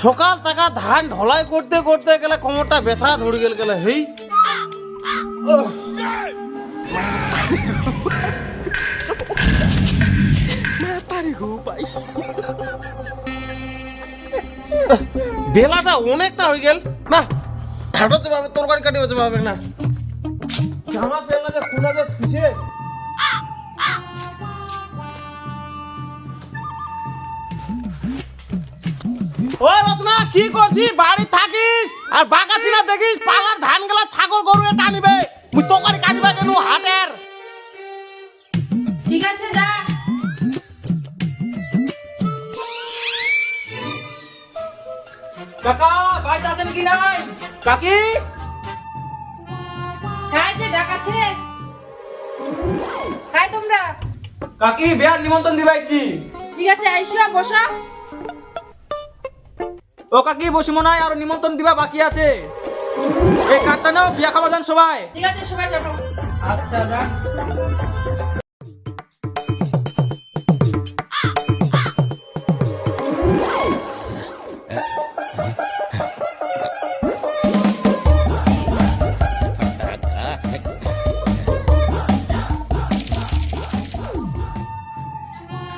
সকাল টাকা ধান ঢলাই করতে করতে গেলে কোমরটা ব্যথা ধরে গেলে হেই বেলাটা অনেকটা হয়ে গেল না, হাঁটাতে পারবে তরকারি কাটিতে পারবে না, জামা পেলাটা খুলে যাচ্ছে। ও রত্না কি করছিস? বাড়ি থাকিস আর বাগাতি না দেখিস পালার ধান গেলা ছাগল গরু টানিবে, তুই তরকারি কাটিবা কেন হাটের? ঠিক আছে যা। কাকা বাড়িতে আছেন কি নাই? কাকি খাই যে ডাকাছে, খাই তোমরা। কাকি বিয়ার নিমন্ত্রণ দিবাইছি। ঠিক আছে আইসো বসো। ও কাকি বসিমো নাই, আর নিমন্ত্রণ দিবা বাকি আছে। এই কার্ডটা নাও, বিয়া খাওয়া যান সবাই। ঠিক আছে সবাই যাবো। আচ্ছা যা।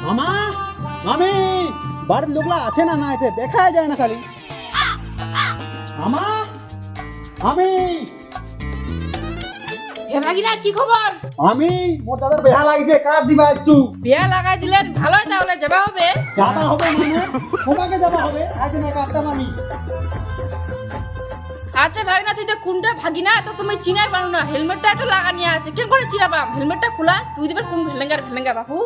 মামা মামি বাড়ির লোকলা আছে না? না এতে দেখা যায় না খালি। মামা আমি হে ভাগিনা কি খবর? আমি মোর দাদার বেহা লাগিছে, কার দিবা একটু? বিয়া লাগাই দিলেন ভালোই, তাহলে যাবা হবে। যাবা হবে মানে তোমাকে যাবা হবে, আজ না কাটটা মামি। আচ্ছা ভাগিনা তুই তো কোনটা ভাগিনা তো তুমি চিনাই পারো না, হেলমেটটা তো লাগানিয়া আছে, কেন করে চিনাবাম? হেলমেটটা খোলা, তুই দিবার কোন ভেলেঙ্গা বাপু?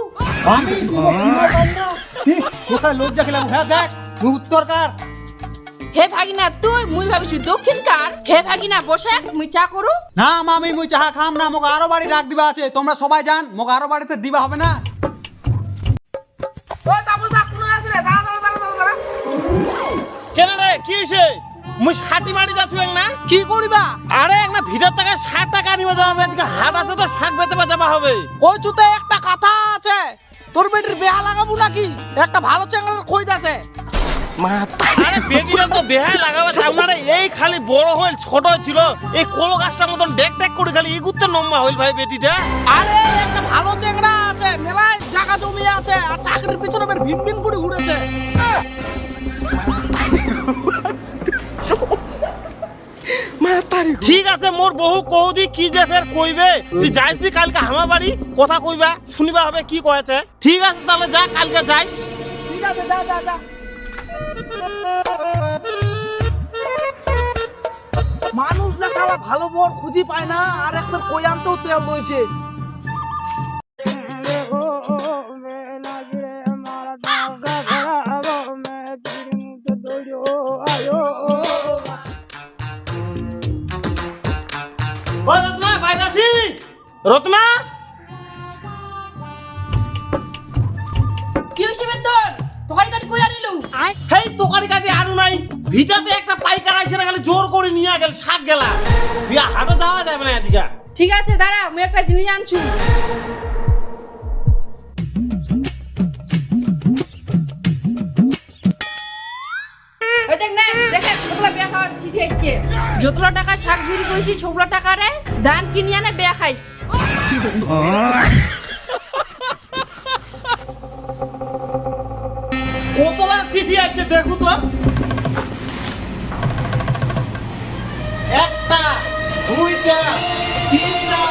আমি তোমাকে চিনা পাই না। কি কোথায় লজ্জা খেলাম? হ্যাঁ দেখ তুই উত্তর কার? হে ভাগিনা তুই, মুই ভাবিছি দক্ষিণ কার। হে ভাগিনা বসে মুই চা করু। না মামি মুই চাহা খাম না, মোক আরো বাড়ি ডাক দিবা আছে। তোমরা সবাই জান মোক আরো বাড়িতে দিবা হবে না। ও তাবু যা কোন আছে রে, দাঁড়া। কেন রে কি হইছে? মুই ষাটি মারি যাচ্ছি না, কি করিবা? আরে একটা ভিতর টাকা 60 টাকা নিবে যাওয়া হবে, এদিকে হাট আছে তো শাক বেতে যাবা হবে। ওই চুতে একটা কথা আছে, তোর বেটির বিয়া লাগাবো নাকি? একটা ভালো চ্যাংড়া কই দাছে। আরে বেটিরা তো বেহায় লাগাবে চাও না রে, এই খালি বড় হইল ছোট ছিল, এই কোলো গাছটার মতন ডেক ডেক করে খালি ইগুতে নম্বা হইল ভাই বেটিটা। আরে একটা ভালো চ্যাংড়া আছে, মেলায় জায়গা জমি আছে, আর চাকরির পিছনে বের ভিন ভিন করে ঘুরেছে। ঠিক আছে মোর বহু কৌদি কি যে ফের কইবে, তুই যাইছি কালকে হামা বাড়ি কথা কইবা শুনিবা হবে কি কয়েছে। ঠিক আছে তাহলে যা, কালকে যাই। ঠিক আছে যা যা যা। মানুষ না শালা ভালো বর খুঁজি পায় না, আর একটা কই আনতেও তেল রয়েছে। ওই রত্না ভাই যাচ্ছি, রত্না কি হইছে বেতন? তোকারি কাটি কই আনিলু? হেই তোকারি কাজে আনু নাই, ভিটাতে একটা পাইকার আইছে না, খালি জোর করে নিয়ে গেল শাক গেলা, বিয়া হাটে যাওয়া যাবে না এদিকে। ঠিক আছে দাঁড়া, আমি একটা জিনিস আনছু। ওই দেখ না, দেখে কতলা বিয়া খাওয়ার চিঠি আইছে। যতলা টাকা শাক বিক্রি কইছি সবলা টাকা রে ধান কিনি আনে বিয়া খাইস। কতলা চিঠি আছে দেখু তো, একটা দুইটা তিনটা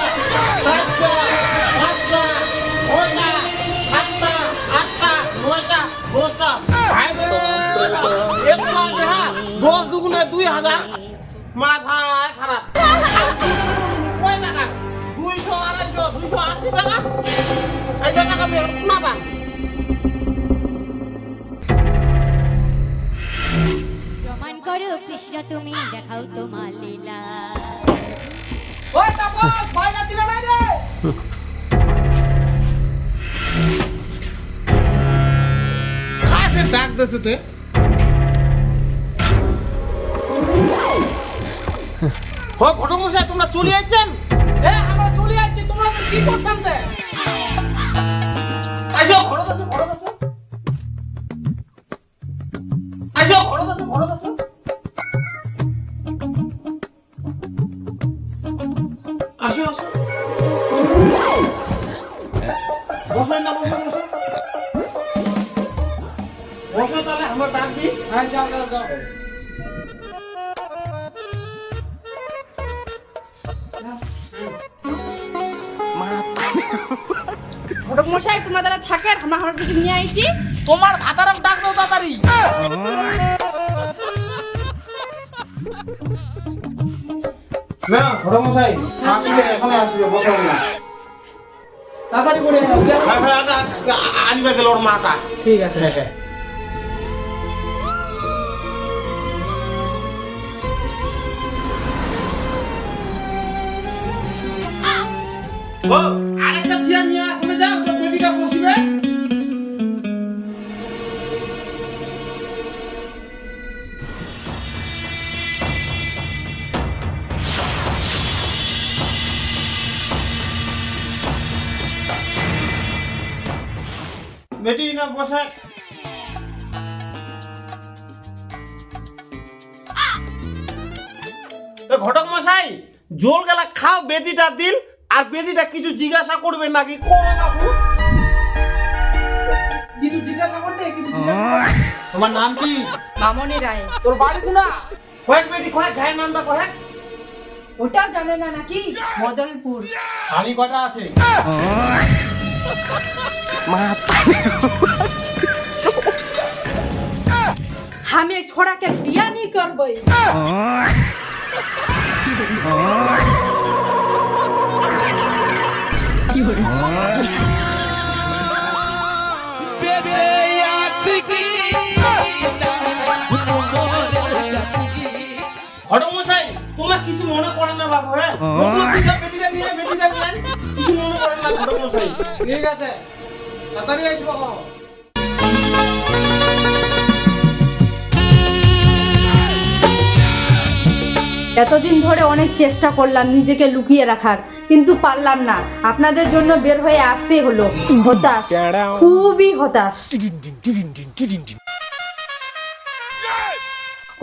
চারটা পাঁচটা ছয়টা সাতটা আটটা নয়টা 10টা ভাই এতলা দেখা 10 দুগুণে 2000, মাথা খারাপ। কয় টাকা? 200 250 280 টাকা, এই টাকা বের না বা। প্রমাণ করো কৃষ্ণ তুমি, দেখাও তোমার লীলা। ওই তাপস বাইরে ছিল না রে। কাছে ডাক দিতে তে ও ঘটমশাই তোমরা চলে আইছেন? এ আমরা চলে আইছি, তোমরা কি করছেন তে? আইসো ঘটক আছে ঘটক আছে। ঘৰত আছো। আসো আসো বসো না বসো বসো বসো তাহলে আমরা ডাক দিই। হ্যাঁ যাও যাও যাও। ঘটক মশাই তোমার দ্বারা থাকে আমার কিছু নিয়ে আইছি। তোমার ভাতারক ডাক দাও তাড়াতাড়ি। না বড় মশাই আসবে এখানে আসবে বসো না। তাড়াতাড়ি করে নাও। হ্যাঁ হ্যাঁ আনবে গেল ওর মাটা। ঠিক আছে। হ্যাঁ হ্যাঁ ও আরেকটা চেয়ার নিয়ে আসবে যাও তো বেটিটা বসবে। বেটি না বসে ঘটক মশাই জোল গেলা খাও বেটিটা দিল আর বেটিটা কিছু জিজ্ঞাসা করবে নাকি করো বাবু। কিছু জিজ্ঞাসা করতে কিছু জিজ্ঞাসা করতে। তোমার নাম কি? মামনি রায়। তোর বাড়ি কোনা? কয়েক বেটি কয়েক ঘায়ের নামটা কয়েক। ওটাও জানে না নাকি? মদনপুর। শালি কটা আছে? আমি এই ছোড়াকে বিয়া नहीं করবই। ঘটক মশাই তোমার কিছু মনে করে না বাবু। হ্যাঁ বেটিটা নিয়ে কিছু মনে করে না ঘটক মশাই। ঠিক আছে তাড়াতাড়ি আসবো। এতদিন ধরে অনেক চেষ্টা করলাম নিজেকে লুকিয়ে রাখার, কিন্তু পারলাম না। আপনাদের জন্য বের হয়ে আসতেই হলো। হতাশ, খুবই হতাশ।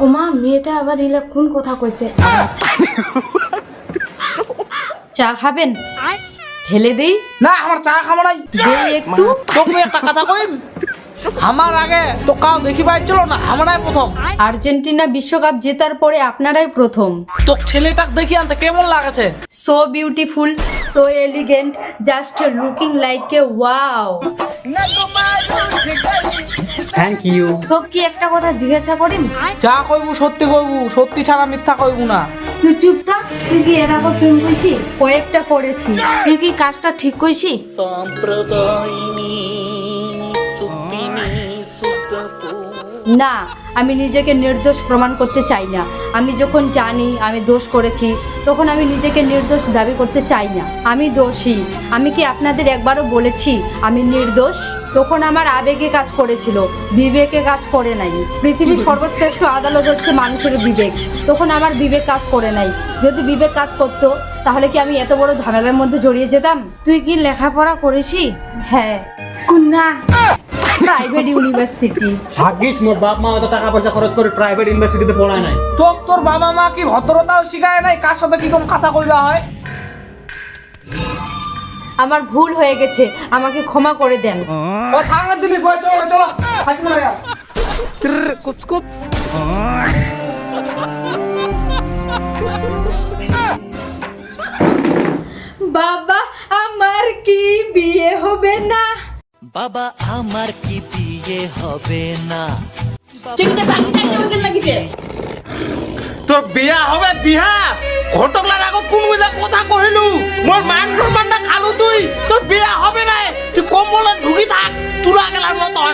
ওমা মেয়েটা আবার ইলা কোন কথা কইছে? চা খাবেন? ঢেলে দেই? না আমার চা খাবো নাই। দেই একটু? তোকে একটা কথা কইম, আমার আগে তো কাউ দেখি পাইছিল না, আমরাই প্রথম। আর্জেন্টিনা বিশ্বকাপ জেতার পরে আপনারাই প্রথম। তো ছেলেটাকে দেখি আনতে কেমন লাগছে? So beautiful, so elegant, just looking like a wow. Thank you. তো কি একটা কথা জিজ্ঞাসা করিম? যা কইবু সত্যি কইবু, সত্যি ছাড়া মিথ্যা কইবু না। তুই চুপ থাক। তুই কি এর আগে প্রেম কইছি? কয়েকটা করেছি। তুই কি কাজটা ঠিক কইছি? না, আমি নিজেকে নির্দোষ প্রমাণ করতে চাই না। আমি যখন জানি আমি দোষ করেছি, তখন আমি নিজেকে নির্দোষ দাবি করতে চাই না। আমি দোষী। আমি কি আপনাদের একবারও বলেছি আমি নির্দোষ? তখন আমার আবেগে কাজ করেছিল, বিবেকে কাজ করে নাই। পৃথিবীর সর্বশ্রেষ্ঠ আদালত হচ্ছে মানুষের বিবেক। তখন আমার বিবেক কাজ করে নাই। যদি বিবেক কাজ করতো তাহলে কি আমি এত বড় ঝামেলার মধ্যে জড়িয়ে যেতাম? তুই কি লেখাপড়া করেছি? হ্যাঁ, কুন্না প্রাইভেট ইউনিভার্সিটি। ভাগ্যিস মোর বাপ মা অত টাকা পয়সা খরচ করে প্রাইভেট ইউনিভার্সিটিতে পড়ায় নাই। তোর বাবা মা কি ভদ্রতাও শিখায় নাই? কার সাথে কি কম কথা কইবা হয়? আমার ভুল হয়ে গেছে, আমাকে ক্ষমা করে দেন। ও থাক না দিলি, বয় চলো চলো থাকি না ইয়ার। বাবা আমার কি বিয়ে হবে না? বাবা আমার কি বিয়ে হবে না? চিংড়ি ভাঙি খাইতে বলতে লাগিছে। তোর বিয়া হবে বিহা? ঘটকলার আগত কোন কথা কহিলু? মোর মান সম্মানটা খালু তুই। তোর বিয়া হবে না, তুই কম্বলে ঢুকি থাক তুলা গেলার মতন।